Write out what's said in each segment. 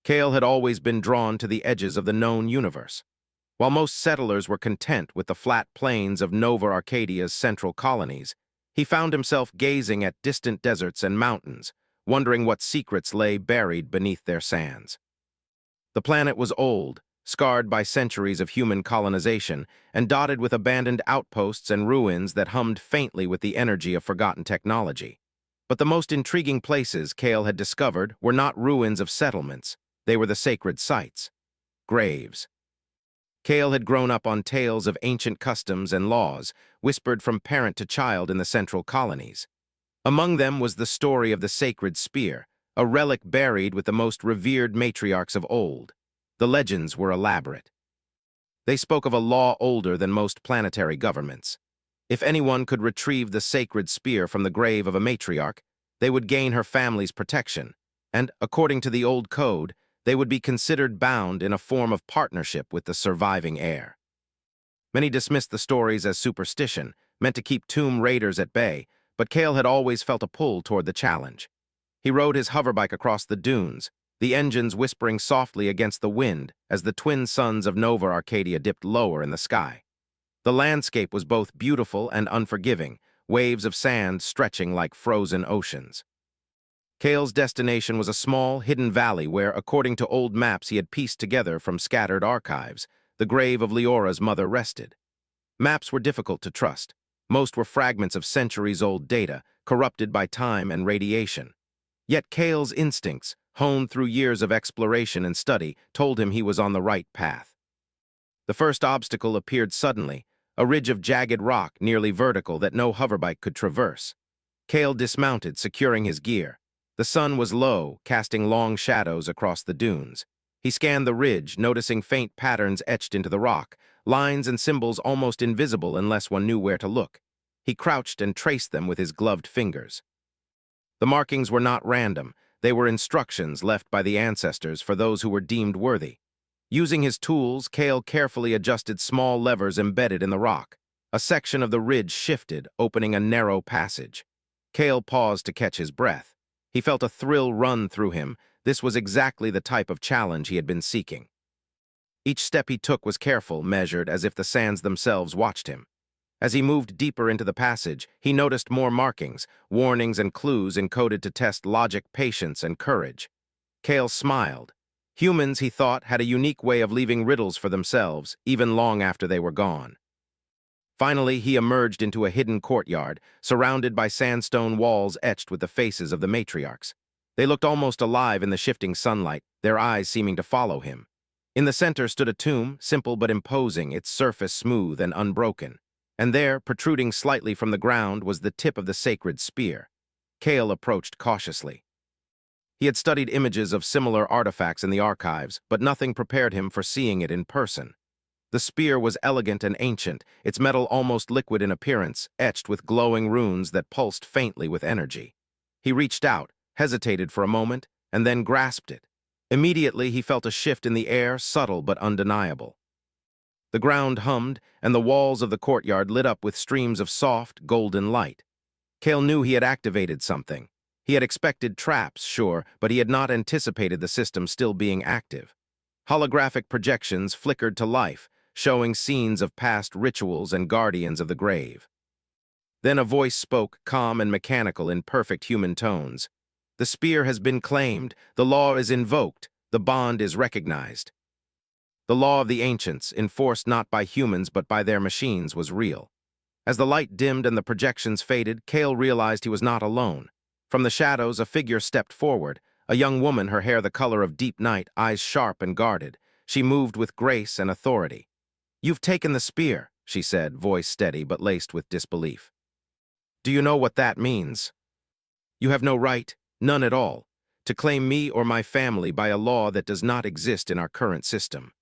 Kale had always been drawn to the edges of the known universe. While most settlers were content with the flat plains of Nova Arcadia's central colonies, he found himself gazing at distant deserts and mountains, wondering what secrets lay buried beneath their sands. The planet was old, scarred by centuries of human colonization, and dotted with abandoned outposts and ruins that hummed faintly with the energy of forgotten technology. But the most intriguing places Kale had discovered were not ruins of settlements, they were the sacred sites. Graves. Kale had grown up on tales of ancient customs and laws, whispered from parent to child in the central colonies. Among them was the story of the sacred spear, a relic buried with the most revered matriarchs of old. The legends were elaborate. They spoke of a law older than most planetary governments. If anyone could retrieve the sacred spear from the grave of a matriarch, they would gain her family's protection, and, according to the old code, they would be considered bound in a form of partnership with the surviving heir. Many dismissed the stories as superstition, meant to keep tomb raiders at bay, but Kale had always felt a pull toward the challenge. He rode his hoverbike across the dunes, the engines whispering softly against the wind as the twin suns of Nova Arcadia dipped lower in the sky. The landscape was both beautiful and unforgiving, waves of sand stretching like frozen oceans. Kale's destination was a small, hidden valley where, according to old maps he had pieced together from scattered archives, the grave of Leora's mother rested. Maps were difficult to trust. Most were fragments of centuries-old data, corrupted by time and radiation. Yet Kale's instincts, honed through years of exploration and study, told him he was on the right path. The first obstacle appeared suddenly, a ridge of jagged rock nearly vertical that no hoverbike could traverse. Kale dismounted, securing his gear. The sun was low, casting long shadows across the dunes. He scanned the ridge, noticing faint patterns etched into the rock, lines and symbols almost invisible unless one knew where to look. He crouched and traced them with his gloved fingers. The markings were not random. They were instructions left by the ancestors for those who were deemed worthy. Using his tools, Kale carefully adjusted small levers embedded in the rock. A section of the ridge shifted, opening a narrow passage. Kale paused to catch his breath. He felt a thrill run through him. This was exactly the type of challenge he had been seeking. Each step he took was careful, measured, as if the sands themselves watched him. As he moved deeper into the passage, he noticed more markings, warnings and clues encoded to test logic, patience, and courage. Kale smiled. Humans, he thought, had a unique way of leaving riddles for themselves, even long after they were gone. Finally, he emerged into a hidden courtyard, surrounded by sandstone walls etched with the faces of the matriarchs. They looked almost alive in the shifting sunlight, their eyes seeming to follow him. In the center stood a tomb, simple but imposing, its surface smooth and unbroken. And there, protruding slightly from the ground, was the tip of the sacred spear. Kale approached cautiously. He had studied images of similar artifacts in the archives, but nothing prepared him for seeing it in person. The spear was elegant and ancient, its metal almost liquid in appearance, etched with glowing runes that pulsed faintly with energy. He reached out, hesitated for a moment, and then grasped it. Immediately, he felt a shift in the air, subtle but undeniable. The ground hummed, and the walls of the courtyard lit up with streams of soft, golden light. Kale knew he had activated something. He had expected traps, sure, but he had not anticipated the system still being active. Holographic projections flickered to life, showing scenes of past rituals and guardians of the grave. Then a voice spoke, calm and mechanical in perfect human tones. "The spear has been claimed, the law is invoked, the bond is recognized." The law of the ancients, enforced not by humans but by their machines, was real. As the light dimmed and the projections faded, Kale realized he was not alone. From the shadows, a figure stepped forward, a young woman, her hair the color of deep night, eyes sharp and guarded. She moved with grace and authority. "You've taken the spear," she said, voice steady but laced with disbelief. "Do you know what that means? You have no right, none at all, to claim me or my family by a law that does not exist in our current system."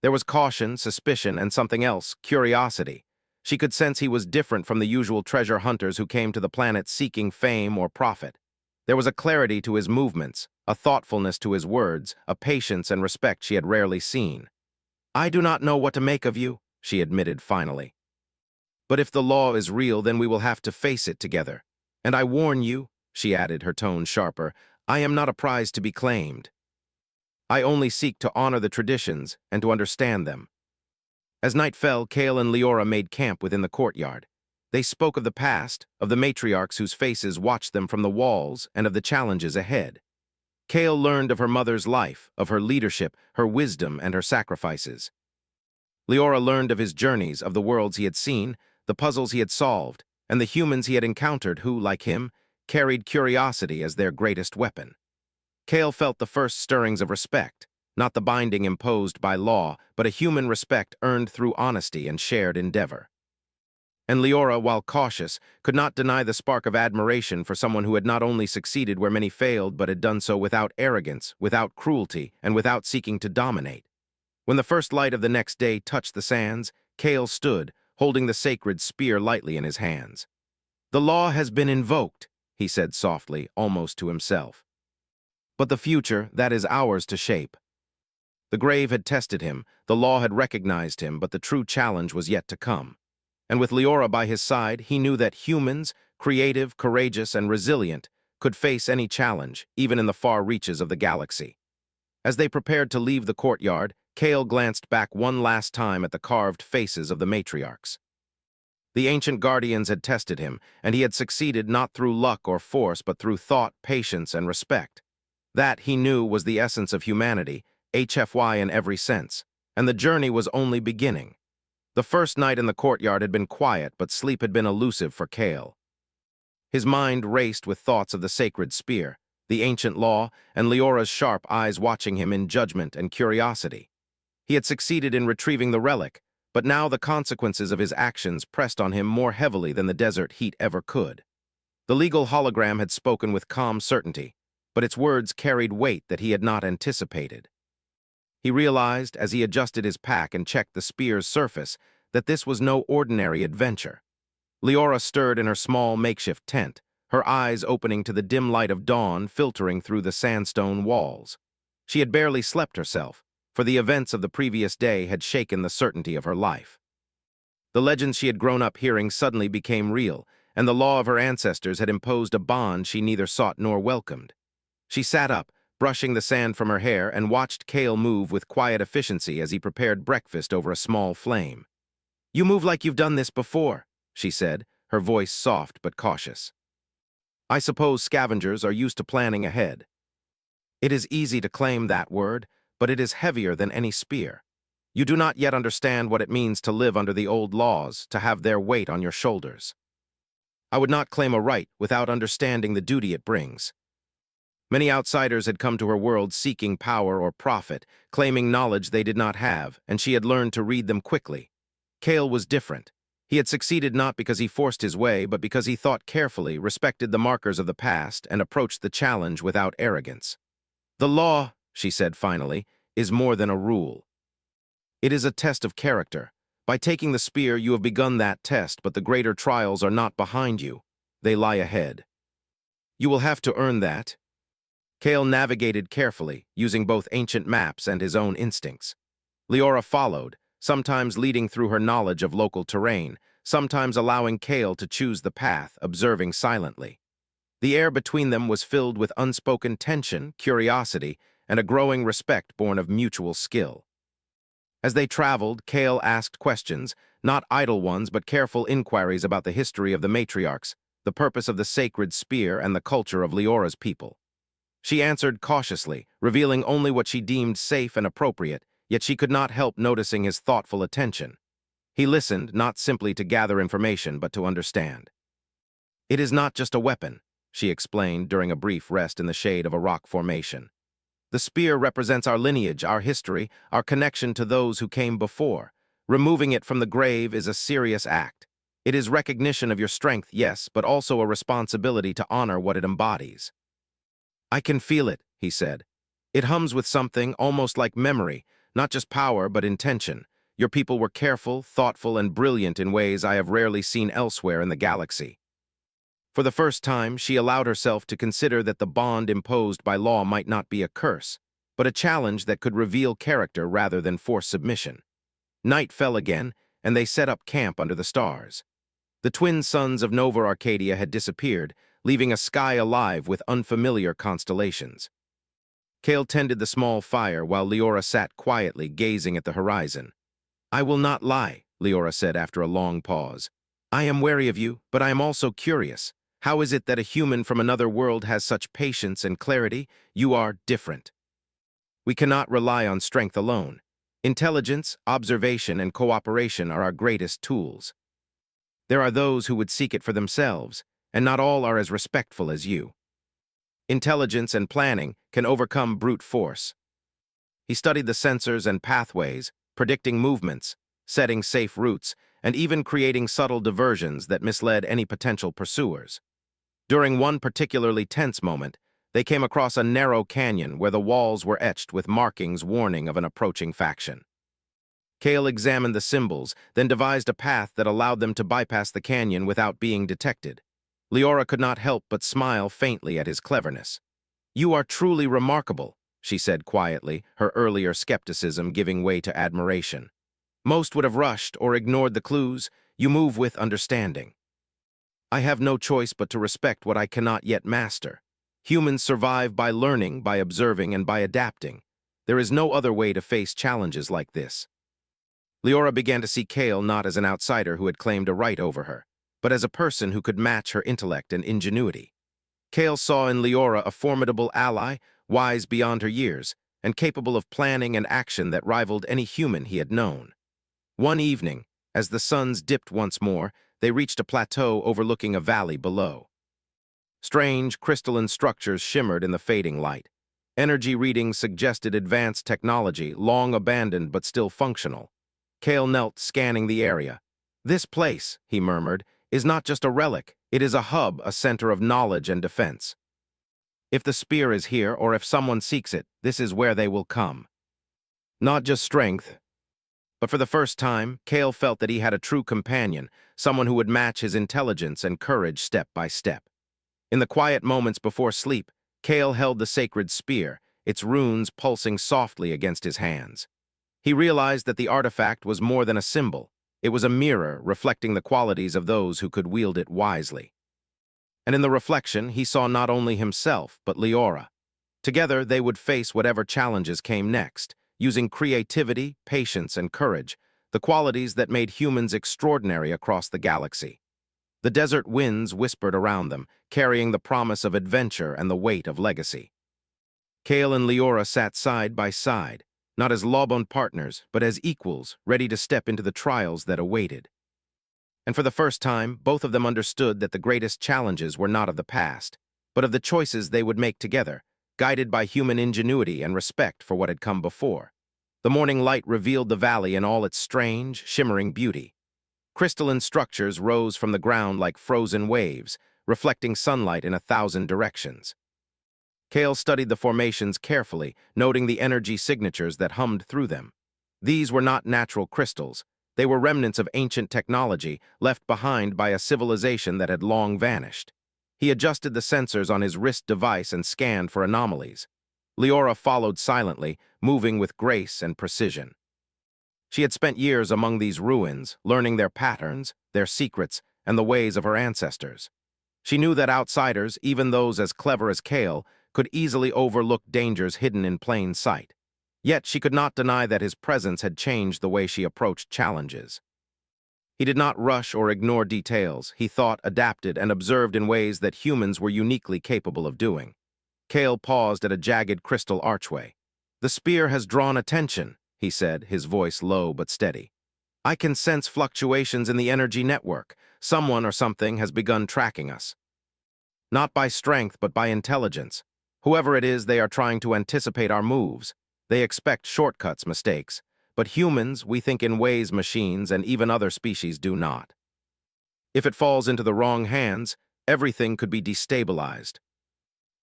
There was caution, suspicion, and something else, curiosity. She could sense he was different from the usual treasure hunters who came to the planet seeking fame or profit. There was a clarity to his movements, a thoughtfulness to his words, a patience and respect she had rarely seen. "I do not know what to make of you," she admitted finally. "But if the law is real, then we will have to face it together. And I warn you," she added, her tone sharper, "I am not a prize to be claimed." I only seek to honor the traditions and to understand them. As night fell, Kale and Leora made camp within the courtyard. They spoke of the past, of the matriarchs whose faces watched them from the walls, and of the challenges ahead. Kale learned of her mother's life, of her leadership, her wisdom, and her sacrifices. Leora learned of his journeys, of the worlds he had seen, the puzzles he had solved, and the humans he had encountered who, like him, carried curiosity as their greatest weapon. Kale felt the first stirrings of respect, not the binding imposed by law, but a human respect earned through honesty and shared endeavor. And Leora, while cautious, could not deny the spark of admiration for someone who had not only succeeded where many failed, but had done so without arrogance, without cruelty, and without seeking to dominate. When the first light of the next day touched the sands, Kale stood, holding the sacred spear lightly in his hands. "The law has been invoked," he said softly, almost to himself. "But the future, that is ours to shape." The grave had tested him, the law had recognized him, but the true challenge was yet to come. And with Leora by his side, he knew that humans, creative, courageous, and resilient, could face any challenge, even in the far reaches of the galaxy. As they prepared to leave the courtyard, Kale glanced back one last time at the carved faces of the matriarchs. The ancient guardians had tested him, and he had succeeded not through luck or force, but through thought, patience, and respect. That, he knew, was the essence of humanity, HFY in every sense, and the journey was only beginning. The first night in the courtyard had been quiet, but sleep had been elusive for Kale. His mind raced with thoughts of the sacred spear, the ancient law, and Leora's sharp eyes watching him in judgment and curiosity. He had succeeded in retrieving the relic, but now the consequences of his actions pressed on him more heavily than the desert heat ever could. The legal hologram had spoken with calm certainty, but its words carried weight that he had not anticipated. He realized, as he adjusted his pack and checked the spear's surface, that this was no ordinary adventure. Leora stirred in her small makeshift tent, her eyes opening to the dim light of dawn filtering through the sandstone walls. She had barely slept herself, for the events of the previous day had shaken the certainty of her life. The legends she had grown up hearing suddenly became real, and the law of her ancestors had imposed a bond she neither sought nor welcomed. She sat up, brushing the sand from her hair, and watched Kale move with quiet efficiency as he prepared breakfast over a small flame. "You move like you've done this before," she said, her voice soft but cautious. "I suppose scavengers are used to planning ahead." It is easy to claim that word, but it is heavier than any spear. You do not yet understand what it means to live under the old laws, to have their weight on your shoulders. I would not claim a right without understanding the duty it brings. Many outsiders had come to her world seeking power or profit, claiming knowledge they did not have, and she had learned to read them quickly. Kale was different. He had succeeded not because he forced his way, but because he thought carefully, respected the markers of the past, and approached the challenge without arrogance. "The law," she said finally, "is more than a rule. It is a test of character. By taking the spear, you have begun that test, but the greater trials are not behind you. They lie ahead. You will have to earn that." Kale navigated carefully, using both ancient maps and his own instincts. Leora followed, sometimes leading through her knowledge of local terrain, sometimes allowing Kale to choose the path, observing silently. The air between them was filled with unspoken tension, curiosity, and a growing respect born of mutual skill. As they traveled, Kale asked questions, not idle ones but careful inquiries about the history of the matriarchs, the purpose of the sacred spear, and the culture of Leora's people. She answered cautiously, revealing only what she deemed safe and appropriate, yet she could not help noticing his thoughtful attention. He listened, not simply to gather information, but to understand. "It is not just a weapon," she explained during a brief rest in the shade of a rock formation. "The spear represents our lineage, our history, our connection to those who came before. Removing it from the grave is a serious act. It is recognition of your strength, yes, but also a responsibility to honor what it embodies." "I can feel it," he said. "It hums with something, almost like memory, not just power, but intention. Your people were careful, thoughtful, and brilliant in ways I have rarely seen elsewhere in the galaxy." For the first time, she allowed herself to consider that the bond imposed by law might not be a curse, but a challenge that could reveal character rather than force submission. Night fell again, and they set up camp under the stars. The twin suns of Nova Arcadia had disappeared, leaving a sky alive with unfamiliar constellations. Kale tended the small fire while Leora sat quietly, gazing at the horizon. "I will not lie," Leora said after a long pause. "I am wary of you, but I am also curious. How is it that a human from another world has such patience and clarity? You are different. We cannot rely on strength alone. Intelligence, observation, and cooperation are our greatest tools. There are those who would seek it for themselves, and not all are as respectful as you. Intelligence and planning can overcome brute force." He studied the sensors and pathways, predicting movements, setting safe routes, and even creating subtle diversions that misled any potential pursuers. During one particularly tense moment, they came across a narrow canyon where the walls were etched with markings warning of an approaching faction. Kale examined the symbols, then devised a path that allowed them to bypass the canyon without being detected. Leora could not help but smile faintly at his cleverness. "You are truly remarkable," she said quietly, her earlier skepticism giving way to admiration. "Most would have rushed or ignored the clues. You move with understanding." "I have no choice but to respect what I cannot yet master. Humans survive by learning, by observing, and by adapting. There is no other way to face challenges like this." Leora began to see Kale not as an outsider who had claimed a right over her, but as a person who could match her intellect and ingenuity. Kale saw in Leora a formidable ally, wise beyond her years, and capable of planning and action that rivaled any human he had known. One evening, as the suns dipped once more, they reached a plateau overlooking a valley below. Strange, crystalline structures shimmered in the fading light. Energy readings suggested advanced technology, long abandoned but still functional. Kale knelt, scanning the area. "This place," he murmured, "is not just a relic. It is a hub, a center of knowledge and defense. If the spear is here, or if someone seeks it, this is where they will come." Not just strength, but for the first time, Kale felt that he had a true companion, someone who would match his intelligence and courage step by step. In the quiet moments before sleep, Kale held the sacred spear, its runes pulsing softly against his hands. He realized that the artifact was more than a symbol. It was a mirror reflecting the qualities of those who could wield it wisely. And in the reflection, he saw not only himself, but Leora. Together, they would face whatever challenges came next, using creativity, patience, and courage, the qualities that made humans extraordinary across the galaxy. The desert winds whispered around them, carrying the promise of adventure and the weight of legacy. Kale and Leora sat side by side, not as lawbound partners, but as equals, ready to step into the trials that awaited. And for the first time, both of them understood that the greatest challenges were not of the past, but of the choices they would make together, guided by human ingenuity and respect for what had come before. The morning light revealed the valley in all its strange, shimmering beauty. Crystalline structures rose from the ground like frozen waves, reflecting sunlight in 1,000 directions. Kale studied the formations carefully, noting the energy signatures that hummed through them. These were not natural crystals. They were remnants of ancient technology left behind by a civilization that had long vanished. He adjusted the sensors on his wrist device and scanned for anomalies. Leora followed silently, moving with grace and precision. She had spent years among these ruins, learning their patterns, their secrets, and the ways of her ancestors. She knew that outsiders, even those as clever as Kale, could easily overlook dangers hidden in plain sight. Yet she could not deny that his presence had changed the way she approached challenges. He did not rush or ignore details. He thought, adapted, and observed in ways that humans were uniquely capable of doing. Kale paused at a jagged crystal archway. "The spear has drawn attention," he said, his voice low but steady. "I can sense fluctuations in the energy network. Someone or something has begun tracking us. Not by strength, but by intelligence. Whoever it is, they are trying to anticipate our moves. They expect shortcuts, mistakes. But humans, we think in ways machines and even other species do not. If it falls into the wrong hands, everything could be destabilized.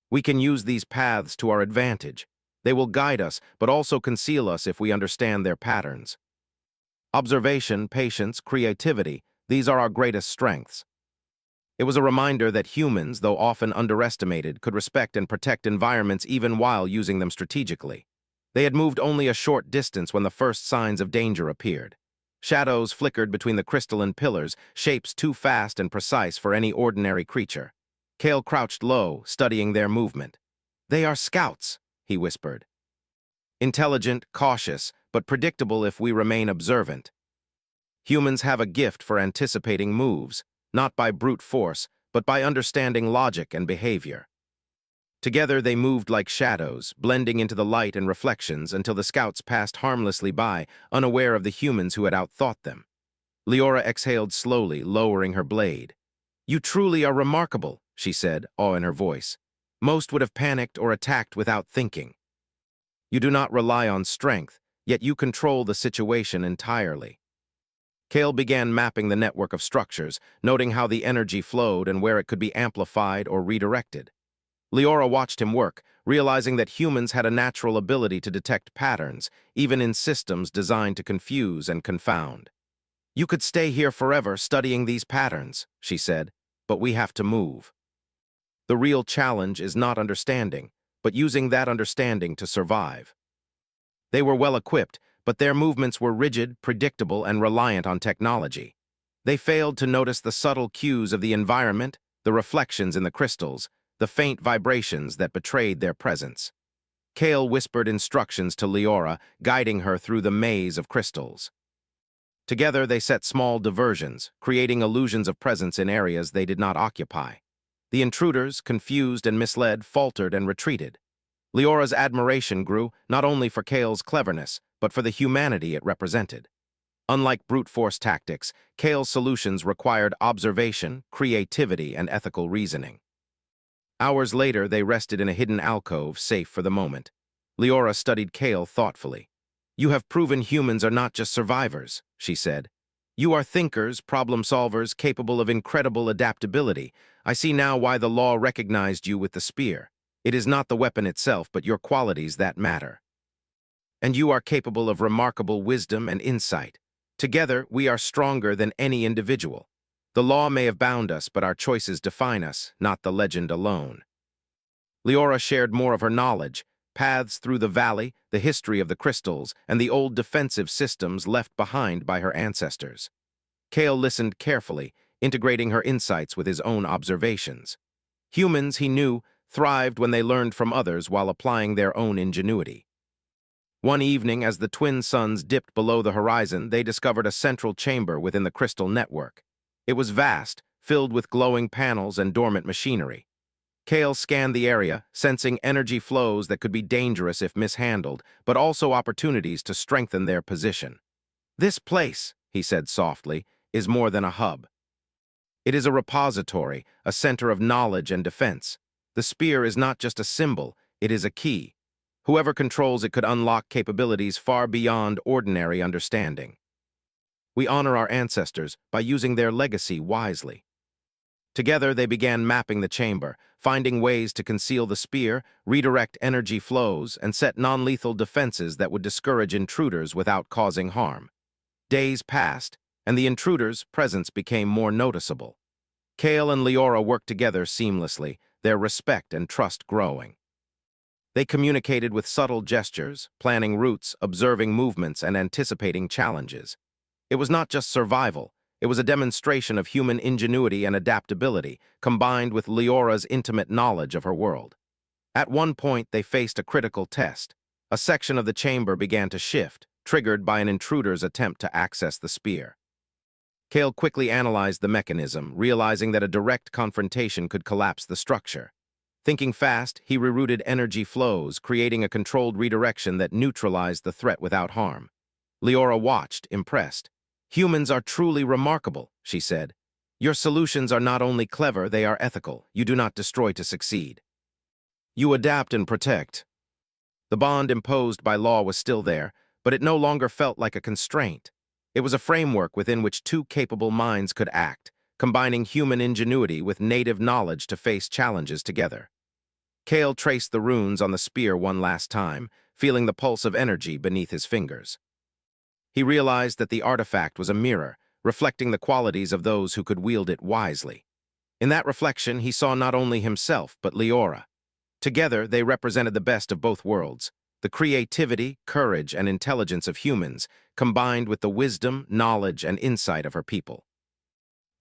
We can use these paths to our advantage. They will guide us, but also conceal us if we understand their patterns. Observation, patience, creativity, these are our greatest strengths." It was a reminder that humans, though often underestimated, could respect and protect environments even while using them strategically. They had moved only a short distance when the first signs of danger appeared. Shadows flickered between the crystalline pillars, shapes too fast and precise for any ordinary creature. Kale crouched low, studying their movement. "They are scouts," he whispered. Intelligent, cautious, but predictable if we remain observant. Humans have a gift for anticipating moves, not by brute force, but by understanding logic and behavior. Together they moved like shadows, blending into the light and reflections until the scouts passed harmlessly by, unaware of the humans who had outthought them. Leora exhaled slowly, lowering her blade. "You truly are remarkable," she said, awe in her voice. "Most would have panicked or attacked without thinking. You do not rely on strength, yet you control the situation entirely." Kale began mapping the network of structures, noting how the energy flowed and where it could be amplified or redirected. Leora watched him work, realizing that humans had a natural ability to detect patterns, even in systems designed to confuse and confound. "You could stay here forever studying these patterns," she said, "but we have to move. The real challenge is not understanding, but using that understanding to survive." They were well equipped, but their movements were rigid, predictable, and reliant on technology. They failed to notice the subtle cues of the environment, the reflections in the crystals, the faint vibrations that betrayed their presence. Kale whispered instructions to Leora, guiding her through the maze of crystals. Together they set small diversions, creating illusions of presence in areas they did not occupy. The intruders, confused and misled, faltered and retreated. Leora's admiration grew not only for Kale's cleverness, but for the humanity it represented. Unlike brute force tactics, Kale's solutions required observation, creativity, and ethical reasoning. Hours later, they rested in a hidden alcove, safe for the moment. Leora studied Kale thoughtfully. "You have proven humans are not just survivors," she said. "You are thinkers, problem solvers, capable of incredible adaptability. I see now why the law recognized you with the spear. It is not the weapon itself, but your qualities that matter. And you are capable of remarkable wisdom and insight. Together, we are stronger than any individual. The law may have bound us, but our choices define us, not the legend alone." Leora shared more of her knowledge, paths through the valley, the history of the crystals, and the old defensive systems left behind by her ancestors. Kale listened carefully, integrating her insights with his own observations. Humans, he knew, thrived when they learned from others while applying their own ingenuity. One evening, as the twin suns dipped below the horizon, they discovered a central chamber within the crystal network. It was vast, filled with glowing panels and dormant machinery. Kale scanned the area, sensing energy flows that could be dangerous if mishandled, but also opportunities to strengthen their position. "This place," he said softly, "is more than a hub. It is a repository, a center of knowledge and defense. The spear is not just a symbol, it is a key. Whoever controls it could unlock capabilities far beyond ordinary understanding. We honor our ancestors by using their legacy wisely." Together, they began mapping the chamber, finding ways to conceal the spear, redirect energy flows, and set non-lethal defenses that would discourage intruders without causing harm. Days passed, and the intruders' presence became more noticeable. Kale and Leora worked together seamlessly, their respect and trust growing. They communicated with subtle gestures, planning routes, observing movements, and anticipating challenges. It was not just survival. It was a demonstration of human ingenuity and adaptability, combined with Leora's intimate knowledge of her world. At one point, they faced a critical test. A section of the chamber began to shift, triggered by an intruder's attempt to access the spear. Kale quickly analyzed the mechanism, realizing that a direct confrontation could collapse the structure. Thinking fast, he rerouted energy flows, creating a controlled redirection that neutralized the threat without harm. Leora watched, impressed. "Humans are truly remarkable," she said. "Your solutions are not only clever, they are ethical. You do not destroy to succeed. You adapt and protect." The bond imposed by law was still there, but it no longer felt like a constraint. It was a framework within which two capable minds could act, combining human ingenuity with native knowledge to face challenges together. Kale traced the runes on the spear one last time, feeling the pulse of energy beneath his fingers. He realized that the artifact was a mirror, reflecting the qualities of those who could wield it wisely. In that reflection, he saw not only himself, but Leora. Together, they represented the best of both worlds, the creativity, courage, and intelligence of humans, combined with the wisdom, knowledge, and insight of her people.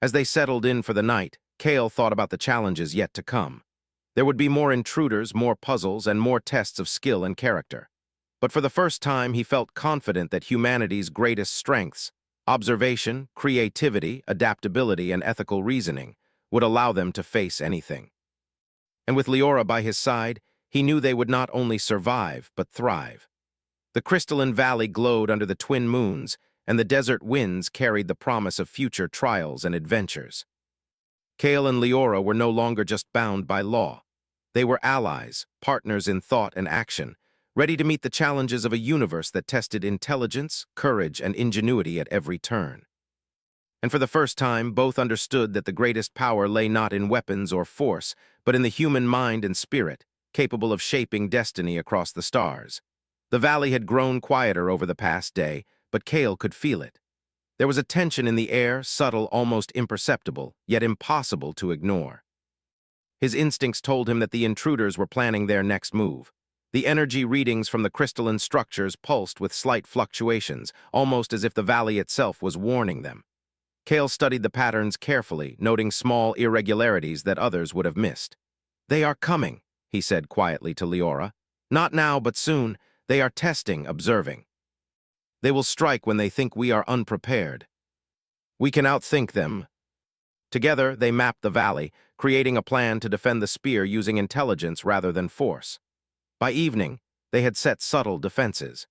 As they settled in for the night, Kale thought about the challenges yet to come. There would be more intruders, more puzzles, and more tests of skill and character. But for the first time, he felt confident that humanity's greatest strengths, observation, creativity, adaptability, and ethical reasoning, would allow them to face anything. And with Leora by his side, he knew they would not only survive, but thrive. The crystalline valley glowed under the twin moons, and the desert winds carried the promise of future trials and adventures. Kale and Leora were no longer just bound by law. They were allies, partners in thought and action, ready to meet the challenges of a universe that tested intelligence, courage, and ingenuity at every turn. And for the first time, both understood that the greatest power lay not in weapons or force, but in the human mind and spirit, capable of shaping destiny across the stars. The valley had grown quieter over the past day, but Kale could feel it. There was a tension in the air, subtle, almost imperceptible, yet impossible to ignore. His instincts told him that the intruders were planning their next move. The energy readings from the crystalline structures pulsed with slight fluctuations, almost as if the valley itself was warning them. Kale studied the patterns carefully, noting small irregularities that others would have missed. "They are coming," he said quietly to Leora. "Not now, but soon. They are testing, observing. They will strike when they think we are unprepared. We can outthink them." Together, they mapped the valley, creating a plan to defend the spear using intelligence rather than force. By evening, they had set subtle defenses.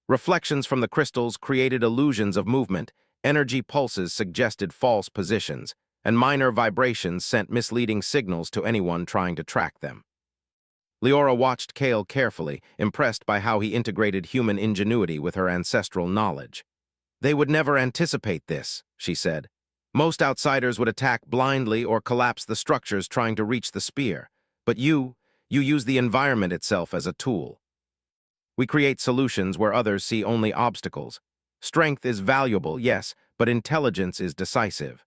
Reflections from the crystals created illusions of movement, energy pulses suggested false positions, and minor vibrations sent misleading signals to anyone trying to track them. Leora watched Kale carefully, impressed by how he integrated human ingenuity with her ancestral knowledge. "They would never anticipate this," she said. "Most outsiders would attack blindly or collapse the structures trying to reach the spear. But you use the environment itself as a tool. We create solutions where others see only obstacles. Strength is valuable, yes, but intelligence is decisive."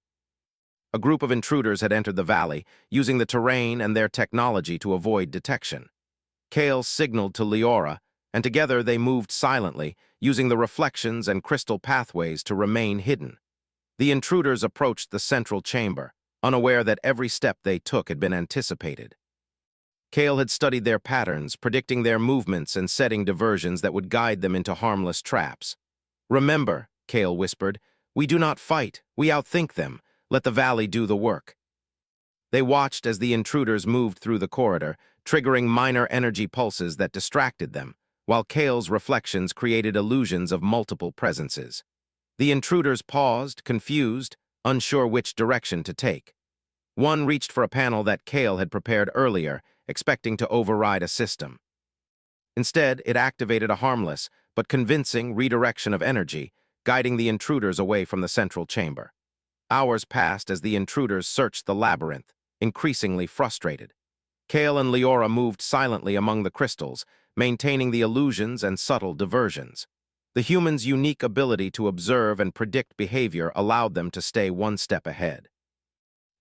A group of intruders had entered the valley, using the terrain and their technology to avoid detection. Kale signaled to Leora, and together they moved silently, using the reflections and crystal pathways to remain hidden. The intruders approached the central chamber, unaware that every step they took had been anticipated. Kale had studied their patterns, predicting their movements and setting diversions that would guide them into harmless traps. "Remember," Kale whispered, "we do not fight, we outthink them. Let the valley do the work." They watched as the intruders moved through the corridor, triggering minor energy pulses that distracted them, while Kale's reflections created illusions of multiple presences. The intruders paused, confused, unsure which direction to take. One reached for a panel that Kale had prepared earlier, expecting to override a system. Instead, it activated a harmless but convincing redirection of energy, guiding the intruders away from the central chamber. Hours passed as the intruders searched the labyrinth, increasingly frustrated. Kale and Leora moved silently among the crystals, maintaining the illusions and subtle diversions. The humans' unique ability to observe and predict behavior allowed them to stay one step ahead.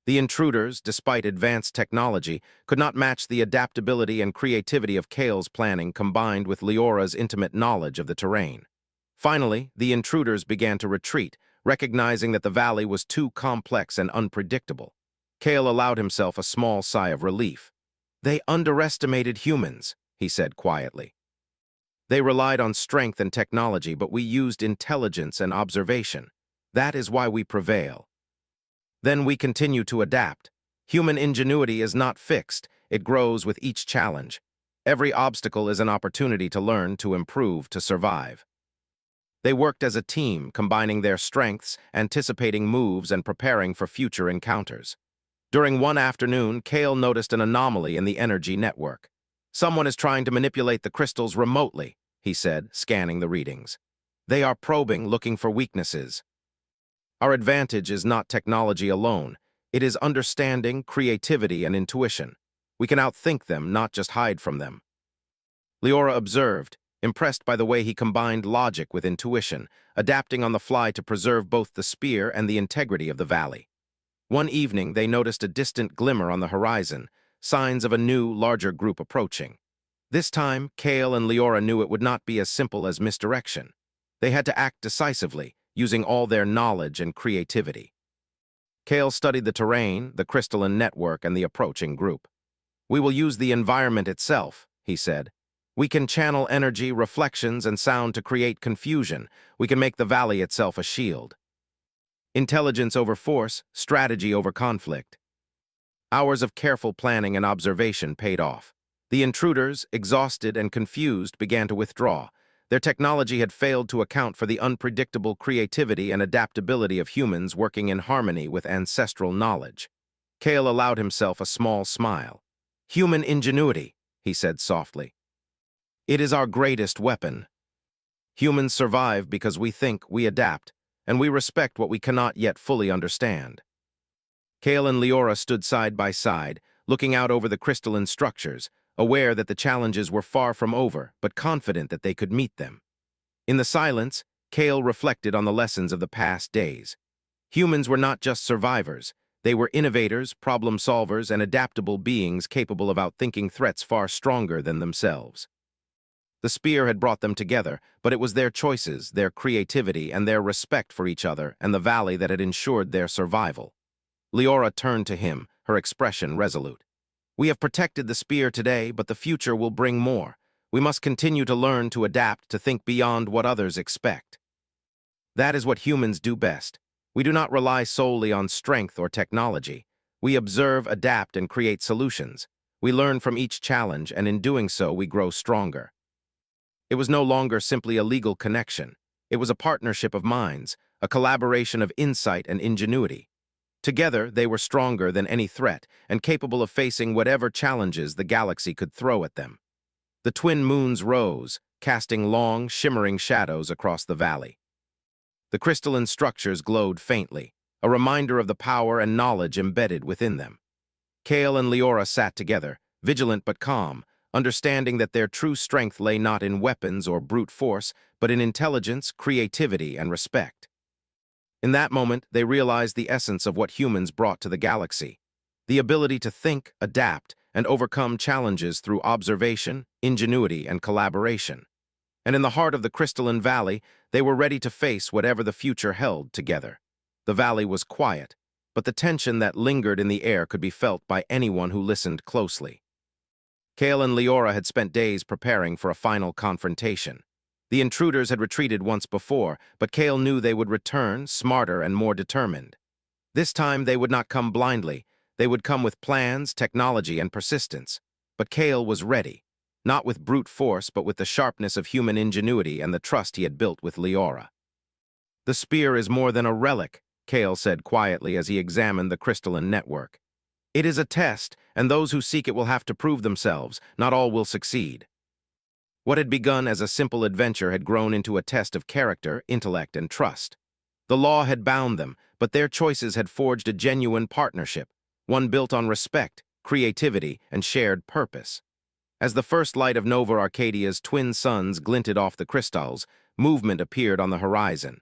The intruders, despite advanced technology, could not match the adaptability and creativity of Kale's planning combined with Leora's intimate knowledge of the terrain. Finally, the intruders began to retreat, recognizing that the valley was too complex and unpredictable. Kale allowed himself a small sigh of relief. "They underestimated humans," he said quietly. "They relied on strength and technology, but we used intelligence and observation. That is why we prevail. Then we continue to adapt. Human ingenuity is not fixed, it grows with each challenge. Every obstacle is an opportunity to learn, to improve, to survive." They worked as a team, combining their strengths, anticipating moves, and preparing for future encounters. During one afternoon, Kale noticed an anomaly in the energy network. "Someone is trying to manipulate the crystals remotely," he said, scanning the readings. "They are probing, looking for weaknesses. Our advantage is not technology alone. It is understanding, creativity, and intuition. We can outthink them, not just hide from them." Leora observed, impressed by the way he combined logic with intuition, adapting on the fly to preserve both the spear and the integrity of the valley. One evening, they noticed a distant glimmer on the horizon, signs of a new, larger group approaching. This time, Kale and Leora knew it would not be as simple as misdirection. They had to act decisively, using all their knowledge and creativity. Kale studied the terrain, the crystalline network, and the approaching group. We will use the environment itself, he said. We can channel energy, reflections, and sound to create confusion. We can make the valley itself a shield. Intelligence over force, strategy over conflict. Hours of careful planning and observation paid off. The intruders, exhausted and confused, began to withdraw. Their technology had failed to account for the unpredictable creativity and adaptability of humans working in harmony with ancestral knowledge. Kale allowed himself a small smile. Human ingenuity, he said softly. It is our greatest weapon. Humans survive because we think, we adapt, and we respect what we cannot yet fully understand. Kale and Leora stood side by side, looking out over the crystalline structures, aware that the challenges were far from over, but confident that they could meet them. In the silence, Kale reflected on the lessons of the past days. Humans were not just survivors. They were innovators, problem solvers, and adaptable beings capable of outthinking threats far stronger than themselves. The spear had brought them together, but it was their choices, their creativity, and their respect for each other and the valley that had ensured their survival. Leora turned to him, her expression resolute. We have protected the spear today, but the future will bring more. We must continue to learn to adapt, to think beyond what others expect. That is what humans do best. We do not rely solely on strength or technology. We observe, adapt, and create solutions. We learn from each challenge, and in doing so, we grow stronger. It was no longer simply a legal connection. It was a partnership of minds, a collaboration of insight and ingenuity. Together, they were stronger than any threat and capable of facing whatever challenges the galaxy could throw at them. The twin moons rose, casting long, shimmering shadows across the valley. The crystalline structures glowed faintly, a reminder of the power and knowledge embedded within them. Kale and Leora sat together, vigilant but calm, understanding that their true strength lay not in weapons or brute force, but in intelligence, creativity, and respect. In that moment, they realized the essence of what humans brought to the galaxy: the ability to think, adapt, and overcome challenges through observation, ingenuity, and collaboration. And in the heart of the crystalline valley, they were ready to face whatever the future held together. The valley was quiet, but the tension that lingered in the air could be felt by anyone who listened closely. Kale and Leora had spent days preparing for a final confrontation. The intruders had retreated once before, but Kale knew they would return, smarter and more determined. This time they would not come blindly. They would come with plans, technology, and persistence. But Kale was ready, not with brute force, but with the sharpness of human ingenuity and the trust he had built with Leora. The spear is more than a relic, Kale said quietly as he examined the crystalline network. It is a test, and those who seek it will have to prove themselves. Not all will succeed. What had begun as a simple adventure had grown into a test of character, intellect, and trust. The law had bound them, but their choices had forged a genuine partnership, one built on respect, creativity, and shared purpose. As the first light of Nova Arcadia's twin suns glinted off the crystals, movement appeared on the horizon.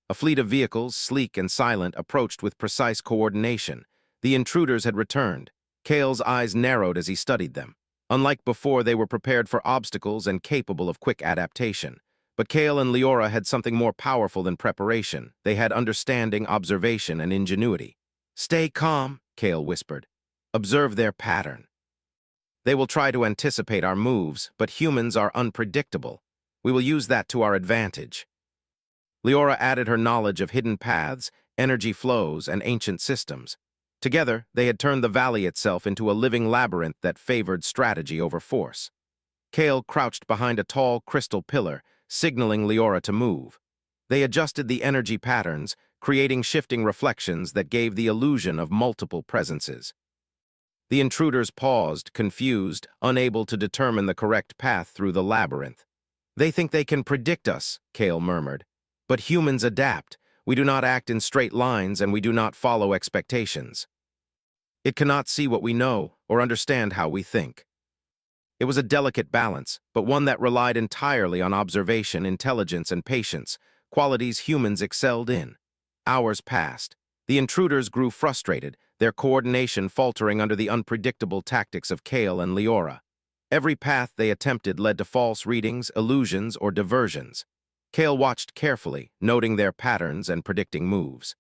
A fleet of vehicles, sleek and silent, approached with precise coordination. The intruders had returned. Kale's eyes narrowed as he studied them. Unlike before, they were prepared for obstacles and capable of quick adaptation. But Kale and Leora had something more powerful than preparation. They had understanding, observation, and ingenuity. "Stay calm," Kale whispered. "Observe their pattern. They will try to anticipate our moves, but humans are unpredictable. We will use that to our advantage." Leora added her knowledge of hidden paths, energy flows, and ancient systems. Together, they had turned the valley itself into a living labyrinth that favored strategy over force. Kale crouched behind a tall crystal pillar, signaling Leora to move. They adjusted the energy patterns, creating shifting reflections that gave the illusion of multiple presences. The intruders paused, confused, unable to determine the correct path through the labyrinth. "They think they can predict us," Kale murmured. "But humans adapt. We do not act in straight lines, and we do not follow expectations. It cannot see what we know or understand how we think." It was a delicate balance, but one that relied entirely on observation, intelligence, and patience, qualities humans excelled in. Hours passed. The intruders grew frustrated, their coordination faltering under the unpredictable tactics of Kale and Leora. Every path they attempted led to false readings, illusions, or diversions. Kale watched carefully, noting their patterns and predicting moves.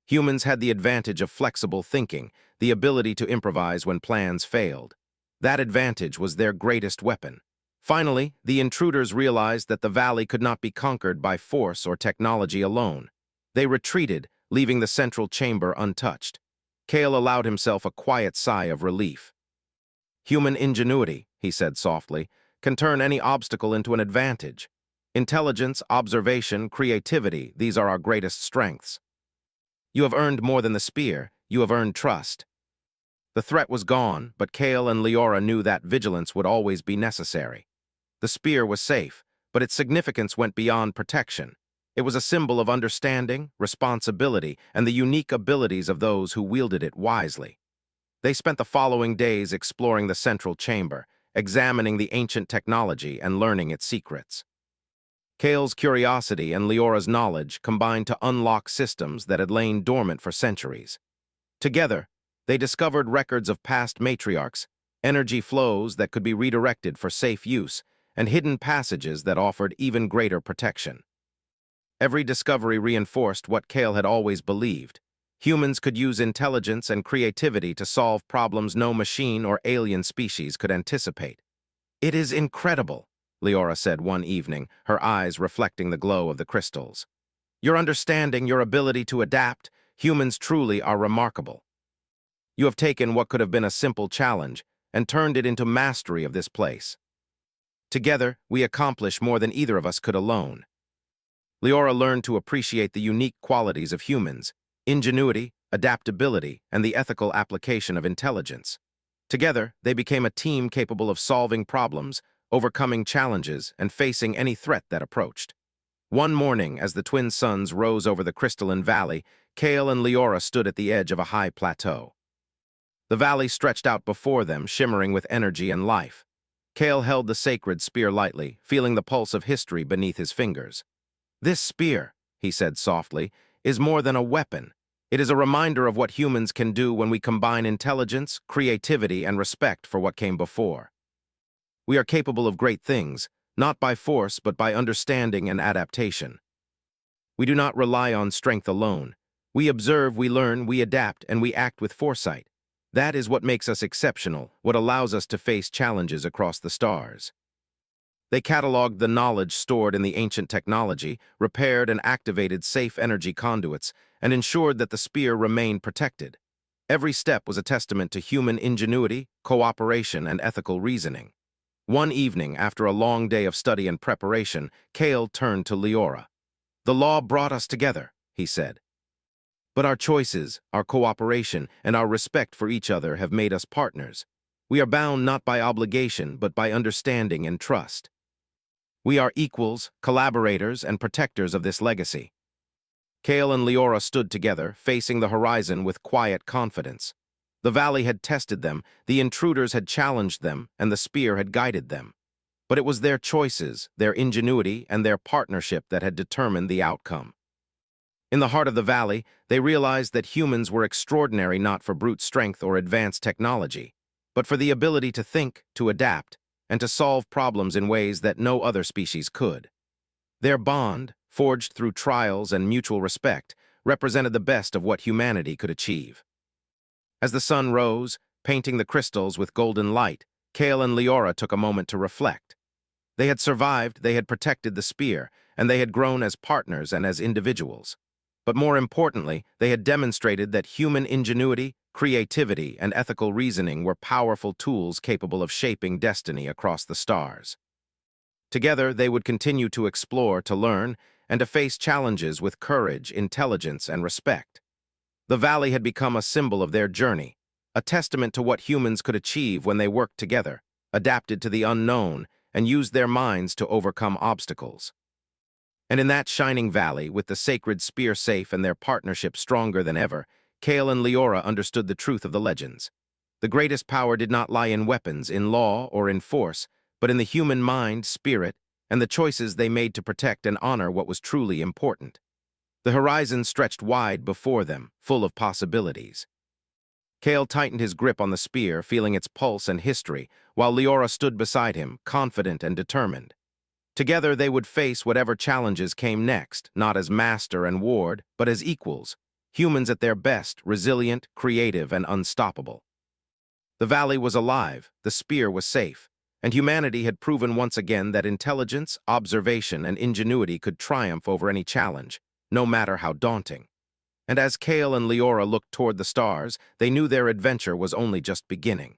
Humans had the advantage of flexible thinking, the ability to improvise when plans failed. That advantage was their greatest weapon. Finally, the intruders realized that the valley could not be conquered by force or technology alone. They retreated, leaving the central chamber untouched. Kale allowed himself a quiet sigh of relief. Human ingenuity, he said softly, can turn any obstacle into an advantage. Intelligence, observation, creativity, these are our greatest strengths. You have earned more than the spear, you have earned trust. The threat was gone, but Kale and Leora knew that vigilance would always be necessary. The spear was safe, but its significance went beyond protection. It was a symbol of understanding, responsibility, and the unique abilities of those who wielded it wisely. They spent the following days exploring the central chamber, examining the ancient technology and learning its secrets. Kale's curiosity and Leora's knowledge combined to unlock systems that had lain dormant for centuries. Together, they discovered records of past matriarchs, energy flows that could be redirected for safe use, and hidden passages that offered even greater protection. Every discovery reinforced what Kale had always believed. Humans could use intelligence and creativity to solve problems no machine or alien species could anticipate. "It is incredible," Leora said one evening, her eyes reflecting the glow of the crystals. "Your understanding, your ability to adapt, humans truly are remarkable. You have taken what could have been a simple challenge and turned it into mastery of this place. Together, we accomplish more than either of us could alone." Leora learned to appreciate the unique qualities of humans: ingenuity, adaptability, and the ethical application of intelligence. Together, they became a team capable of solving problems, overcoming challenges, and facing any threat that approached. One morning, as the twin suns rose over the crystalline valley, Kale and Leora stood at the edge of a high plateau. The valley stretched out before them, shimmering with energy and life. Kale held the sacred spear lightly, feeling the pulse of history beneath his fingers. "This spear," he said softly, "is more than a weapon. It is a reminder of what humans can do when we combine intelligence, creativity, and respect for what came before. We are capable of great things, not by force but by understanding and adaptation. We do not rely on strength alone. We observe, we learn, we adapt, and we act with foresight. That is what makes us exceptional, what allows us to face challenges across the stars." They cataloged the knowledge stored in the ancient technology, repaired and activated safe energy conduits, and ensured that the spear remained protected. Every step was a testament to human ingenuity, cooperation, and ethical reasoning. One evening, after a long day of study and preparation, Kale turned to Leora. "The law brought us together," he said. "But our choices, our cooperation, and our respect for each other have made us partners. We are bound not by obligation, but by understanding and trust. We are equals, collaborators, and protectors of this legacy." Kale and Leora stood together, facing the horizon with quiet confidence. The valley had tested them, the intruders had challenged them, and the spear had guided them. But it was their choices, their ingenuity, and their partnership that had determined the outcome. In the heart of the valley, they realized that humans were extraordinary not for brute strength or advanced technology, but for the ability to think, to adapt, and to solve problems in ways that no other species could. Their bond, forged through trials and mutual respect, represented the best of what humanity could achieve. As the sun rose, painting the crystals with golden light, Kale and Leora took a moment to reflect. They had survived, they had protected the spear, and they had grown as partners and as individuals. But more importantly, they had demonstrated that human ingenuity, creativity, and ethical reasoning were powerful tools capable of shaping destiny across the stars. Together, they would continue to explore, to learn, and to face challenges with courage, intelligence, and respect. The valley had become a symbol of their journey, a testament to what humans could achieve when they worked together, adapted to the unknown, and used their minds to overcome obstacles. And in that shining valley, with the sacred spear safe and their partnership stronger than ever, Kale and Leora understood the truth of the legends. The greatest power did not lie in weapons, in law, or in force, but in the human mind, spirit, and the choices they made to protect and honor what was truly important. The horizon stretched wide before them, full of possibilities. Kale tightened his grip on the spear, feeling its pulse and history, while Leora stood beside him, confident and determined. Together they would face whatever challenges came next, not as master and ward, but as equals. humans at their best, resilient, creative, and unstoppable. The valley was alive, the spear was safe, and humanity had proven once again that intelligence, observation, and ingenuity could triumph over any challenge, no matter how daunting. And as Kale and Leora looked toward the stars, they knew their adventure was only just beginning.